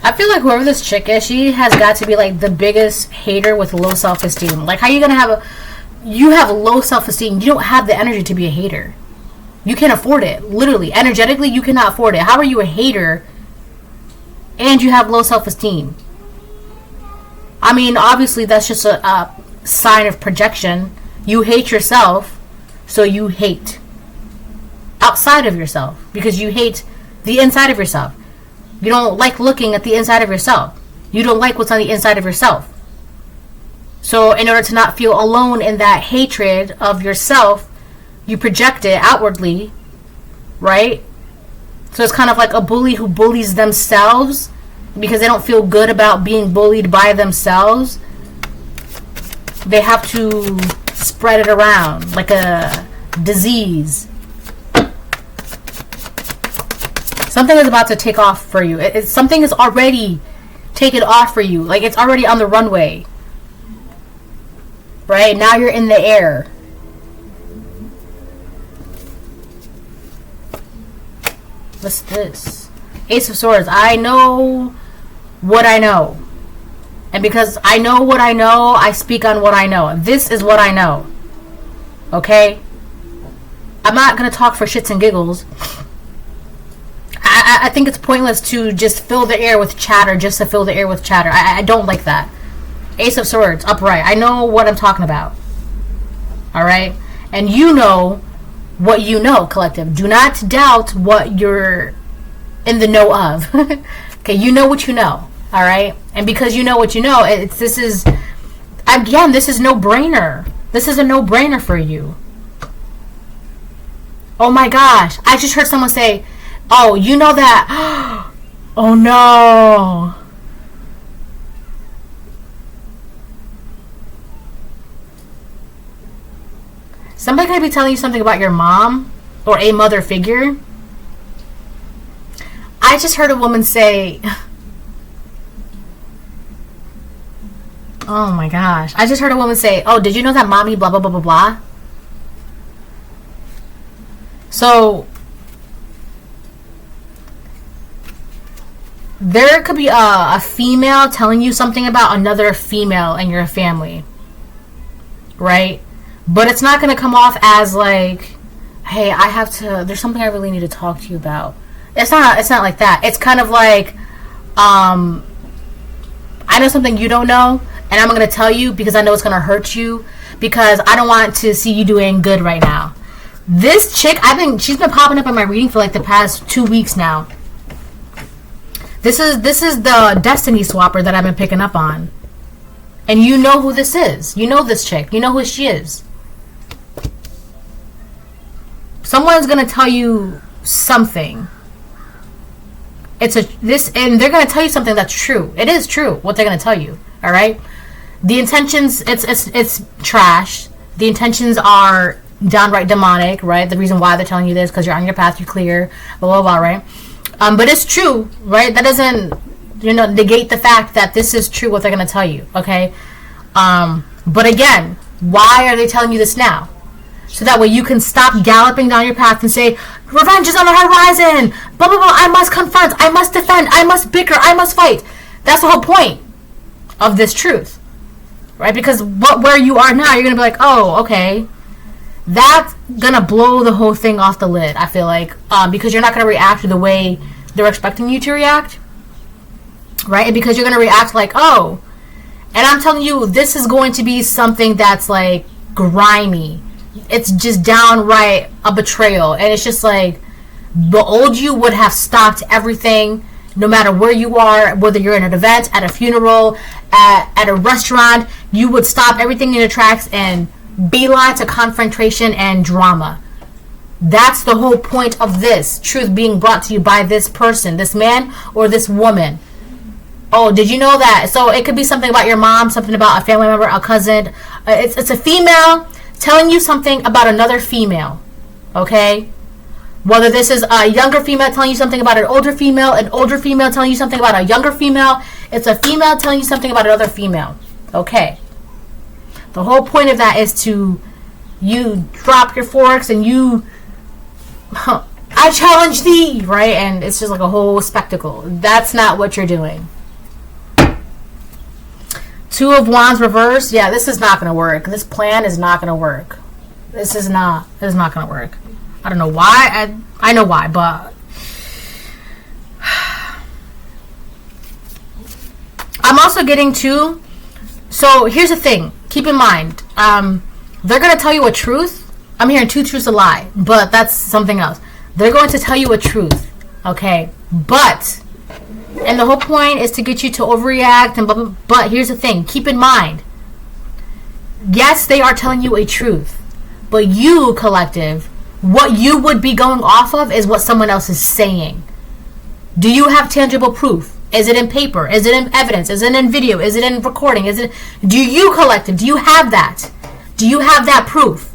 S1: I feel like whoever this chick is, she has got to be like the biggest hater with low self-esteem. Like, how you gonna have you have low self-esteem, you don't have the energy to be a hater. You can't afford it. Literally, energetically, you cannot afford it. How are you a hater and you have low self-esteem? I mean, obviously that's just a sign of projection. You hate yourself, so you hate outside of yourself because you hate the inside of yourself. You don't like looking at the inside of yourself. You don't like what's on the inside of yourself. So in order to not feel alone in that hatred of yourself, you project it outwardly, right? So it's kind of like a bully who bullies themselves because they don't feel good about being bullied by themselves. They have to spread it around like a disease. Something is about to take off for you. Something is already taken off for you. Like, it's already on the runway. Right? Now you're in the air. What's this? Ace of Swords. I know what I know. And because I know what I know, I speak on what I know. This is what I know. Okay? I'm not going to talk for shits and giggles. I think it's pointless to just fill the air with chatter just to fill the air with chatter. I don't like that. Ace of Swords, upright. I know what I'm talking about. All right? And you know what you know, collective. Do not doubt what you're in the know of. Okay, you know what you know. All right? And because you know what you know, this is no-brainer. This is a no-brainer for you. Oh my gosh. I just heard someone say, oh, you know that. Oh no. Somebody could be telling you something about your mom or a mother figure. I just heard a woman say, oh my gosh. I just heard a woman say, oh, did you know that mommy blah, blah, blah, blah, blah? So, there could be a female telling you something about another female in your family. Right? But it's not going to come off as like, hey, there's something I really need to talk to you about. It's not like that. It's kind of like, I know something you don't know, and I'm going to tell you because I know it's going to hurt you, because I don't want to see you doing good right now. This chick, she's been popping up in my reading for like the past 2 weeks now. This is the destiny swapper that I've been picking up on. And you know who this is. You know this chick. You know who she is. Someone's gonna tell you something. And they're gonna tell you something that's true. It is true what they're gonna tell you. All right. The intentions, it's trash. The intentions are downright demonic, right? The reason why they're telling you this because you're on your path, you're clear, blah blah blah, right? But it's true, right? That doesn't, negate the fact that this is true what they're gonna tell you. Okay. But again, why are they telling you this now? So that way you can stop galloping down your path and say, revenge is on the horizon, blah, blah, blah, I must confront, I must defend, I must bicker, I must fight. That's the whole point of this truth, right? Because where you are now, you're going to be like, oh, okay, that's going to blow the whole thing off the lid, I feel like, because you're not going to react the way they're expecting you to react, right? And because you're going to react like, oh, and I'm telling you, this is going to be something that's like grimy. It's just downright a betrayal. And it's just like, the old you would have stopped everything, no matter where you are, whether you're in an event, at a funeral, at a restaurant, you would stop everything in your tracks and beeline to confrontation and drama. That's the whole point of this truth being brought to you by this person, this man or this woman. Oh, did you know that? So it could be something about your mom, something about a family member, a cousin. It's a female telling you something about another female, okay? Whether this is a younger female telling you something about an older female telling you something about a younger female, it's a female telling you something about another female, okay? The whole point of that is to, you drop your forks and you, I challenge thee, right? And it's just like a whole spectacle. That's not what you're doing. Two of Wands reversed. Yeah, this is not going to work. This plan is not going to work. This is not going to work. I don't know why. I know why, but I'm also getting to, so here's the thing. Keep in mind, they're going to tell you a truth. I'm hearing two truths a lie, but that's something else. They're going to tell you a truth, okay? But, and the whole point is to get you to overreact and blah, blah, blah. But here's the thing. Keep in mind, yes, they are telling you a truth, but you, collective, what you would be going off of is what someone else is saying. Do you have tangible proof? Is it in paper? Is it in evidence? Is it in video? Is it in recording? Do you, collective, do you have that? Do you have that proof?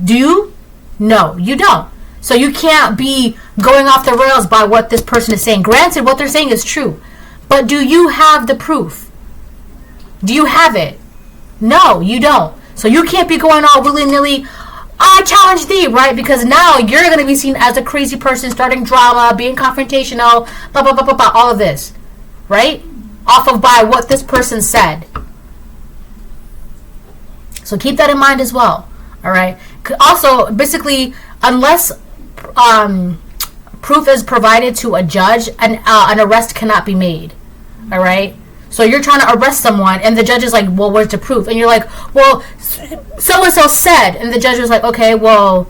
S1: Do you? No, you don't. So you can't be going off the rails by what this person is saying. Granted, what they're saying is true. But do you have the proof? Do you have it? No, you don't. So you can't be going all willy-nilly, I challenge thee, right? Because now you're going to be seen as a crazy person, starting drama, being confrontational, blah, blah, blah, blah, blah, all of this. Right? Off of by what this person said. So keep that in mind as well. All right? Also, basically, unless proof is provided to a judge, an arrest cannot be made. All right? So you're trying to arrest someone, and the judge is like, well, where's the proof? And you're like, well, so-and-so said. And the judge was like, okay, well,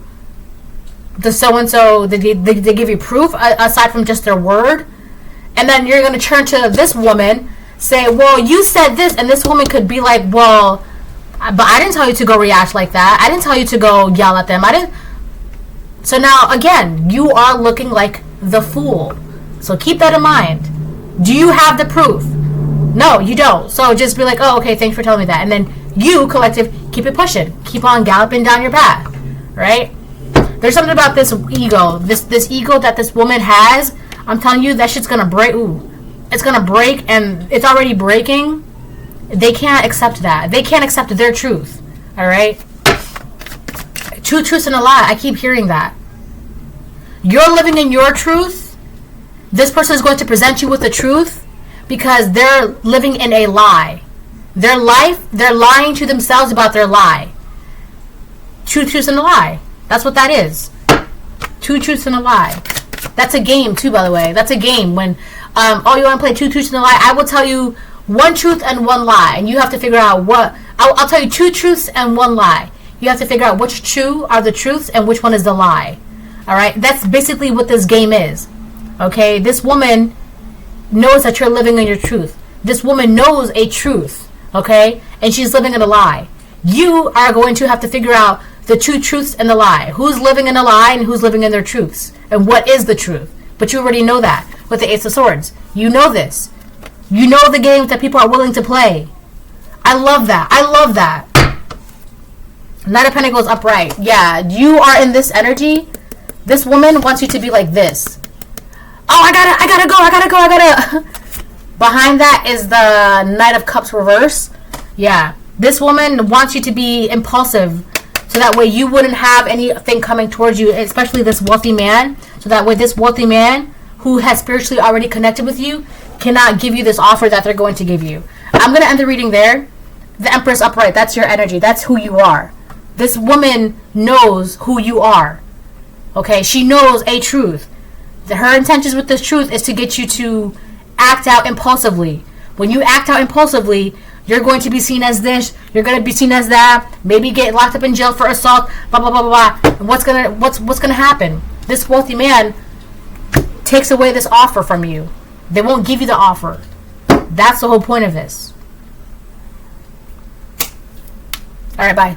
S1: the so-and-so, did they give you proof aside from just their word? And then you're going to turn to this woman, say, well, you said this. And this woman could be like, well, but I didn't tell you to go react like that. I didn't tell you to go yell at them. I didn't. So now, again, you are looking like the fool. So keep that in mind. Do you have the proof? No, you don't. So just be like, oh, okay, thanks for telling me that. And then you, collective, keep it pushing. Keep on galloping down your path, right? There's something about this ego. This ego that this woman has, I'm telling you, that shit's going to break. Ooh, it's going to break, and it's already breaking. They can't accept that. They can't accept their truth, all right? Two truths and a lie. I keep hearing that. You're living in your truth. This person is going to present you with the truth because they're living in a lie. Their life, they're lying to themselves about their lie. Two truths and a lie. That's what that is. Two truths and a lie. That's a game too, by the way. That's a game. When oh, you want to play two truths and a lie? I will tell you one truth and one lie, and you have to figure out what. I'll tell you two truths and one lie. You have to figure out which two are the truths and which one is the lie. All right? That's basically what this game is. Okay? This woman knows that you're living in your truth. This woman knows a truth. Okay? And she's living in a lie. You are going to have to figure out the two truths and the lie. Who's living in a lie and who's living in their truths? And what is the truth? But you already know that with the Ace of Swords. You know this. You know the games that people are willing to play. I love that. I love that. Knight of Pentacles upright. Yeah, you are in this energy. This woman wants you to be like this. Oh, I gotta go. Behind that is the Knight of Cups reverse. Yeah, this woman wants you to be impulsive, so that way you wouldn't have anything coming towards you, especially this wealthy man. So that way this wealthy man who has spiritually already connected with you cannot give you this offer that they're going to give you. I'm going to end the reading there. The Empress upright, that's your energy. That's who you are. This woman knows who you are. Okay, she knows a truth. Her intentions with this truth is to get you to act out impulsively. When you act out impulsively, you're going to be seen as this, you're going to be seen as that, maybe get locked up in jail for assault, blah, blah, blah, blah, blah. And what's gonna happen? This wealthy man takes away this offer from you. They won't give you the offer. That's the whole point of this. All right, bye.